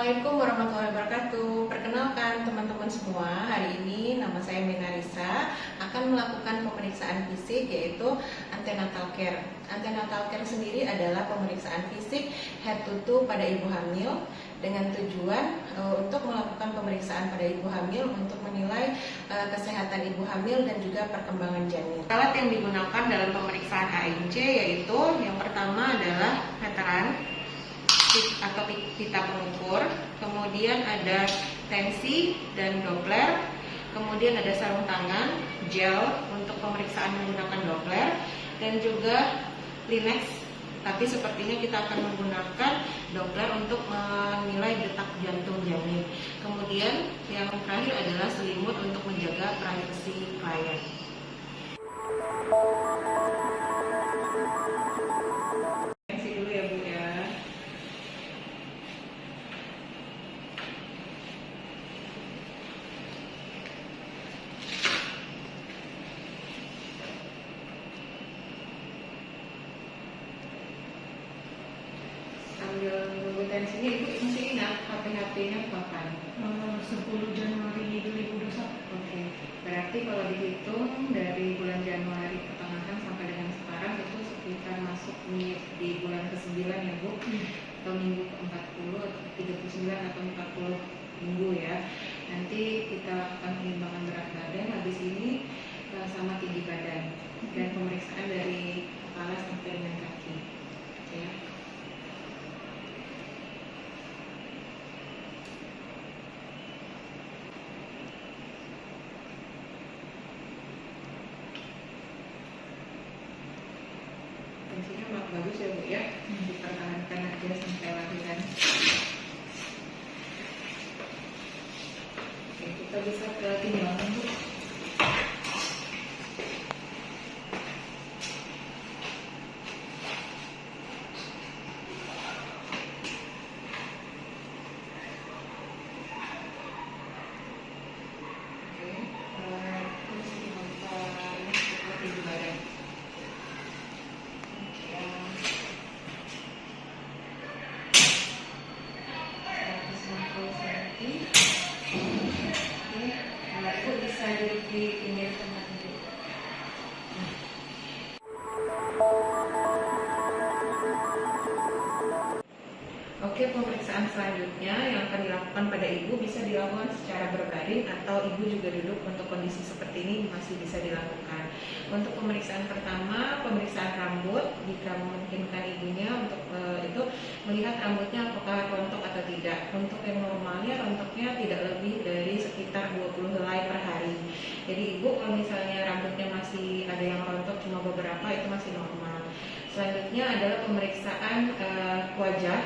Assalamualaikum warahmatullahi wabarakatuh. Perkenalkan teman-teman semua, hari ini nama saya Minarisa akan melakukan pemeriksaan fisik yaitu antenatal care. Antenatal care sendiri adalah pemeriksaan fisik head to toe pada ibu hamil dengan tujuan untuk melakukan pemeriksaan pada ibu hamil untuk menilai kesehatan ibu hamil dan juga perkembangan janin. Alat yang digunakan dalam pemeriksaan AIC yaitu yang pertama adalah meteran atau pita pengukur, kemudian ada tensi dan Doppler, kemudian ada sarung tangan, gel untuk pemeriksaan menggunakan Doppler, dan juga Linex. Tapi sepertinya kita akan menggunakan Doppler untuk menilai detak jantung janin. Kemudian yang terakhir adalah selimut untuk menjaga privasi klien. Sambil menunggu tensinya, Ibu masih ingat HPHP-nya kapan? 10 Januari 2021. Oke, berarti kalau dihitung dari bulan Januari pertengahan sampai dengan sekarang itu sekitar masuk di bulan ke-9 ya Bu, atau minggu ke-40 atau 39 atau 40 minggu ya. Nanti kita akan penimbangan berat badan, habis ini sama tinggi badan dan pemeriksaan dari kepala sampai dengan kaki ya. Tensinya bagus ya Bu ya, dipertahankan aja sampai lahiran. Oke, kita bisa ke timbangan Bu. Di pinggir tempat ini. Oke, pemeriksaan selanjutnya yang akan dilakukan pada ibu bisa dilakukan secara berbaring atau ibu juga duduk. Untuk kondisi seperti ini masih bisa dilakukan. Untuk pemeriksaan pertama, pemeriksaan rambut, jika memungkinkan ibunya untuk itu melihat rambutnya apakah rontok atau tidak. Untuk yang normalnya rontoknya tidak lebih dari sekitar 20 helai per hari. Jadi ibu kalau misalnya rambutnya masih ada yang rontok cuma beberapa, itu masih normal. Selanjutnya adalah pemeriksaan wajah.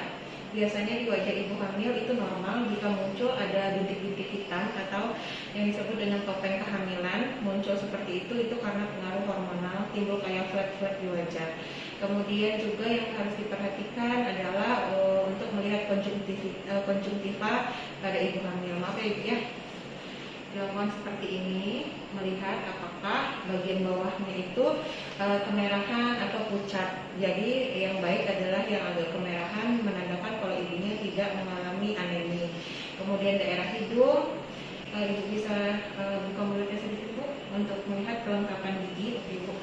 Biasanya di wajah ibu hamil itu normal jika muncul ada bintik-bintik hitam atau yang disebut dengan topeng kehamilan muncul seperti itu karena pengaruh hormonal, timbul kayak flat-flat di wajah. Kemudian juga yang harus diperhatikan adalah untuk melihat konjungtiva pada ibu hamil. Maaf ya Ibu ya, dilakukan seperti ini, melihat apakah bagian bawahnya itu kemerahan atau pucat. Jadi yang baik adalah yang agak kemerahan menandakan kalau ibunya tidak mengalami anemi. Kemudian daerah hidung, ibu bisa buka mulutnya sedikit Bu untuk melihat kelengkapan gigi. Ibu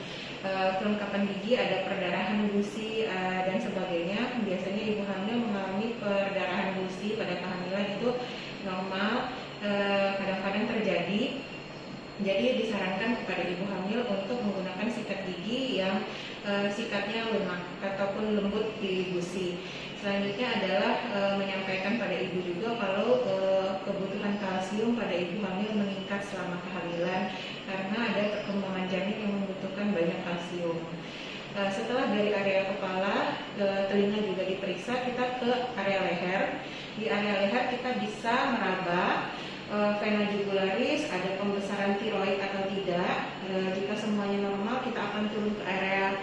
kelengkapan gigi ada perdarahan gusi dan sebagainya. Biasanya ibu hamil mengalami perdarahan gusi pada kehamilan itu normal. Kadang-kadang terjadi, jadi disarankan kepada ibu hamil untuk menggunakan sikat gigi yang sikatnya lunak ataupun lembut di gusi. Selanjutnya adalah menyampaikan pada ibu juga kalau kebutuhan kalsium pada ibu hamil meningkat selama kehamilan karena ada perkembangan janin yang membutuhkan banyak kalsium. Setelah dari area kepala, telinga juga diperiksa, kita ke area leher. Di area leher kita bisa meraba vena jugularis, ada pembesaran tiroid atau tidak. Jika semuanya normal, kita akan turun ke area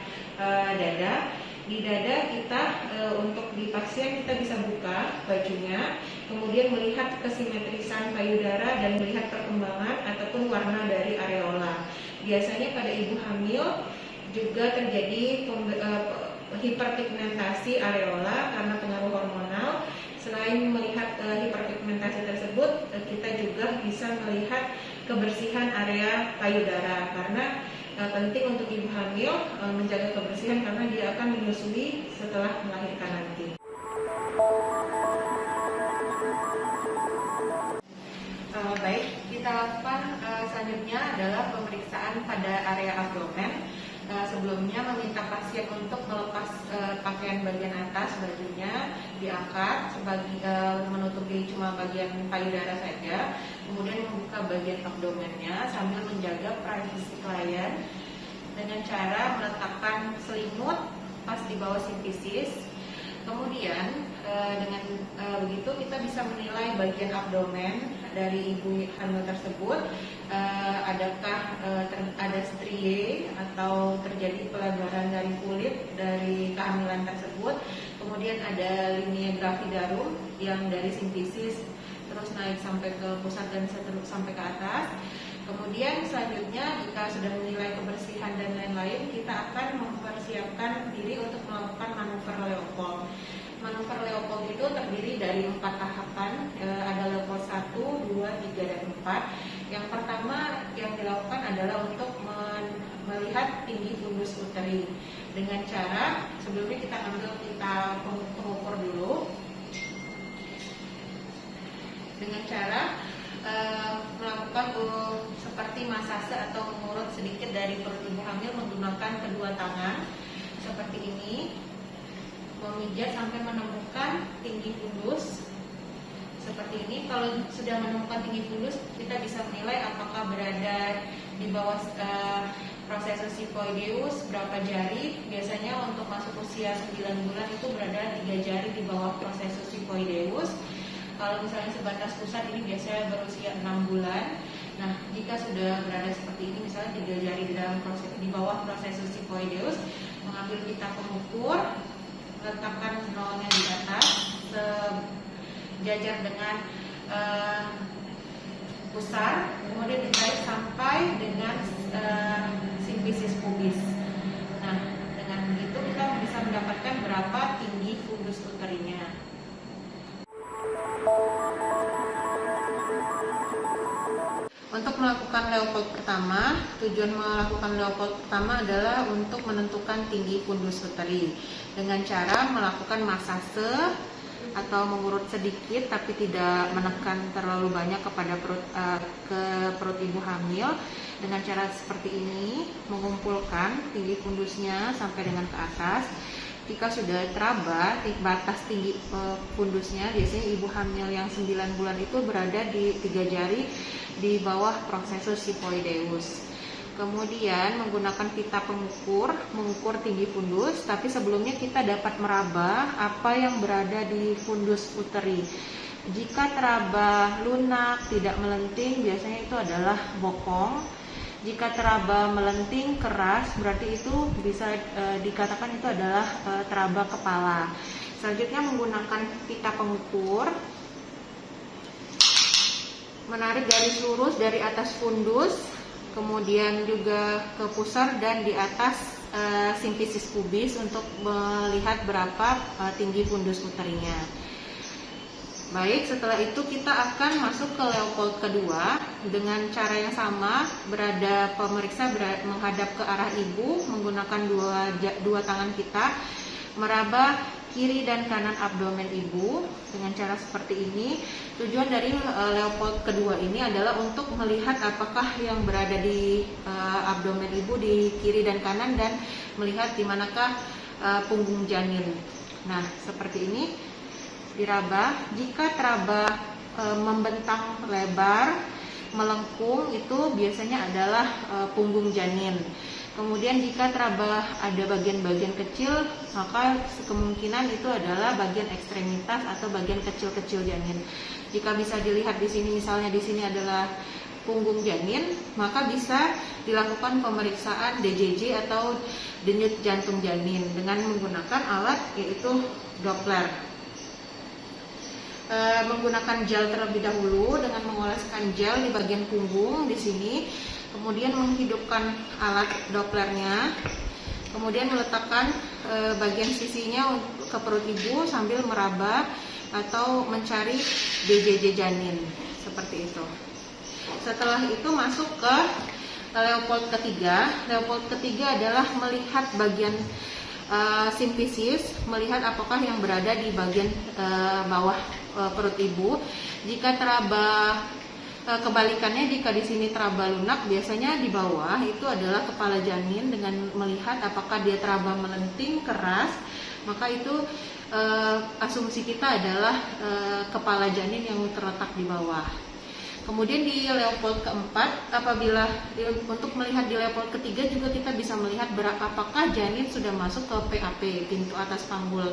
dada. Di dada kita untuk di pasien kita bisa buka bajunya, kemudian melihat kesimetrisan payudara dan melihat perkembangan ataupun warna dari areola. Biasanya pada ibu hamil juga terjadi hiperpigmentasi areola karena pengaruh hormonal. Selain melihat hiperpigmentasi tersebut, kita juga bisa melihat kebersihan area payudara, karena penting untuk ibu hamil menjaga kebersihan karena dia akan menyusui setelah melahirkan nanti. Baik, kita lakukan selanjutnya adalah pemeriksaan pada area abdomen. Sebelumnya meminta pasien untuk melepas pakaian bagian atas bajunya, diangkat menutupi cuma bagian payudara saja, kemudian membuka bagian abdomennya sambil menjaga privasi klien dengan cara meletakkan selimut pas di bawah simpisis. Kemudian dengan begitu kita bisa menilai bagian abdomen dari ibu hamil tersebut, adakah ada strie atau terjadi pelebaran dari kulit dari kehamilan tersebut. Kemudian ada linia gravidarum yang dari simpisis terus naik sampai ke pusat dan seterusnya sampai ke atas. Kemudian selanjutnya jika sudah menilai kebersihan dan lain-lain, kita akan mempersiapkan diri untuk melakukan manuver Leopold. Manuver Leopold itu terdiri dari 4 tahapan, ada Leopold 1, 2, 3, dan 4. Yang pertama yang dilakukan adalah untuk melihat tinggi fundus uteri dengan cara sebelumnya kita ambil pita pengukur dulu dengan cara melakukan seperti masase atau mengurut sedikit dari perut ibu hamil menggunakan kedua tangan seperti ini, memijat sampai menemukan tinggi fundus seperti ini. Kalau sudah menemukan tinggi fundus, kita bisa menilai apakah berada di bawah prosesus sifoideus berapa jari. Biasanya untuk masuk usia 9 bulan itu berada 3 jari di bawah prosesus sifoideus. Kalau misalnya sebatas pusat ini biasanya berusia 6 bulan. Nah, jika sudah berada seperti ini, misalnya 3 jari di bawah prosesus sifoideus, mengambil pita pengukur, letakkan nolnya di atas, sejajar dengan pusar, kemudian ditarik sampai dengan simpisis pubis. Nah, dengan begitu kita bisa mendapatkan berapa tinggi fundus uterinya. Untuk melakukan Leopold pertama, tujuan melakukan Leopold pertama adalah untuk menentukan tinggi fundus uteri dengan cara melakukan masase atau mengurut sedikit tapi tidak menekan terlalu banyak kepada perut ibu hamil. Dengan cara seperti ini, mengumpulkan tinggi fundusnya sampai dengan ke atas. Jika sudah teraba batas tinggi fundusnya, biasanya ibu hamil yang 9 bulan itu berada di 3 jari di bawah prosesus sifoideus. Kemudian menggunakan pita pengukur, mengukur tinggi fundus, tapi sebelumnya kita dapat meraba apa yang berada di fundus uteri. Jika teraba lunak, tidak melenting, biasanya itu adalah bokong. Jika teraba melenting, keras, berarti itu bisa dikatakan itu adalah teraba kepala. Selanjutnya menggunakan pita pengukur, menarik garis lurus dari atas fundus, kemudian juga ke pusar dan di atas simpisis pubis untuk melihat berapa tinggi fundus uterinya. Baik, setelah itu kita akan masuk ke Leopold kedua dengan cara yang sama, pemeriksa menghadap ke arah ibu menggunakan dua tangan kita, meraba kiri dan kanan abdomen ibu dengan cara seperti ini. Tujuan dari Leopold kedua ini adalah untuk melihat apakah yang berada di abdomen ibu di kiri dan kanan dan melihat di manakah punggung janin. Nah, seperti ini diraba. Jika teraba membentang lebar, melengkung, itu biasanya adalah punggung janin. Kemudian jika teraba ada bagian-bagian kecil, maka kemungkinan itu adalah bagian ekstremitas atau bagian kecil-kecil janin. Jika bisa dilihat di sini, misalnya di sini adalah punggung janin, maka bisa dilakukan pemeriksaan DJJ atau denyut jantung janin dengan menggunakan alat yaitu Doppler. Menggunakan gel terlebih dahulu dengan mengoleskan gel di bagian punggung di sini, kemudian menghidupkan alat Dopplernya, kemudian meletakkan bagian sisinya ke perut ibu sambil meraba atau mencari BJJ janin seperti itu. Setelah itu masuk ke Leopold ketiga. Leopold ketiga adalah melihat bagian simfisis, melihat apakah yang berada di bagian bawah perut ibu. Jika teraba kebalikannya, jika di sini teraba lunak, biasanya di bawah itu adalah kepala janin. Dengan melihat apakah dia teraba melenting keras, maka itu asumsi kita adalah kepala janin yang terletak di bawah. Kemudian di Leopold keempat, apabila untuk melihat di Leopold ketiga juga kita bisa melihat apakah janin sudah masuk ke PAP, pintu atas panggul.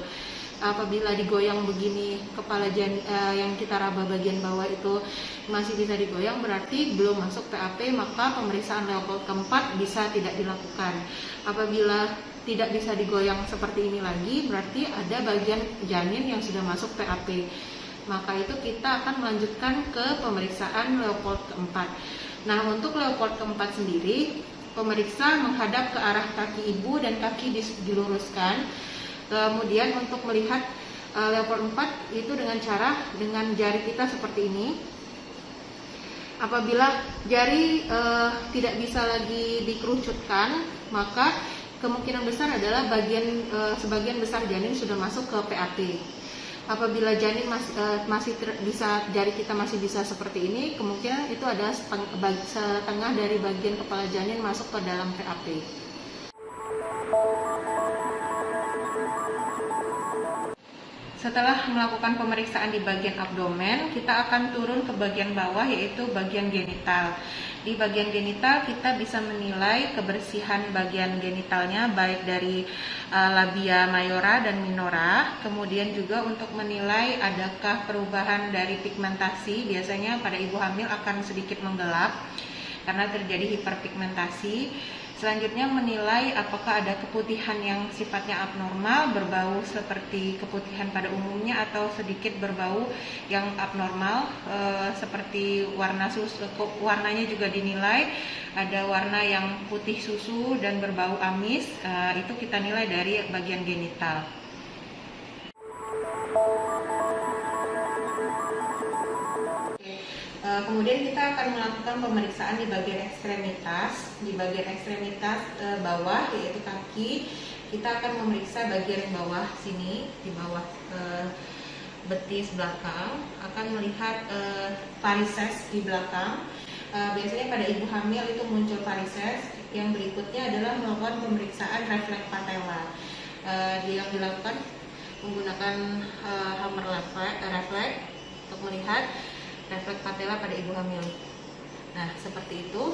Apabila digoyang begini, kepala janin yang kita raba bagian bawah itu masih bisa digoyang, berarti belum masuk PAP, maka pemeriksaan Leopold keempat bisa tidak dilakukan. Apabila tidak bisa digoyang seperti ini lagi, berarti ada bagian janin yang sudah masuk PAP. Maka itu kita akan melanjutkan ke pemeriksaan Leopold keempat. Nah, untuk Leopold keempat sendiri, pemeriksa menghadap ke arah kaki ibu dan kaki diluruskan. Kemudian untuk melihat Leopold 4 itu dengan jari kita seperti ini. Apabila jari tidak bisa lagi dikerucutkan, maka kemungkinan besar adalah sebagian besar janin sudah masuk ke PAP. Apabila janin jari kita masih bisa seperti ini, kemungkinan itu adalah setengah dari bagian kepala janin masuk ke dalam PAP. Setelah melakukan pemeriksaan di bagian abdomen, kita akan turun ke bagian bawah, yaitu bagian genital. Di bagian genital kita bisa menilai kebersihan bagian genitalnya, baik dari labia mayora dan minora. Kemudian juga untuk menilai adakah perubahan dari pigmentasi. Biasanya pada ibu hamil akan sedikit menggelap karena terjadi hiperpigmentasi. Selanjutnya menilai apakah ada keputihan yang sifatnya abnormal, berbau seperti keputihan pada umumnya, atau sedikit berbau yang abnormal seperti warna susu. Warnanya juga dinilai, ada warna yang putih susu dan berbau amis, itu kita nilai dari bagian genital. Kemudian kita akan melakukan pemeriksaan di bagian ekstremitas. Di bagian ekstremitas bawah, yaitu kaki, kita akan memeriksa bagian bawah sini, di bawah betis belakang, akan melihat varises di belakang. Biasanya pada ibu hamil itu muncul varises. Yang berikutnya adalah melakukan pemeriksaan refleks patella. Yang dilakukan menggunakan hammer refleks untuk melihat refleks patella pada ibu hamil. Nah, seperti itu.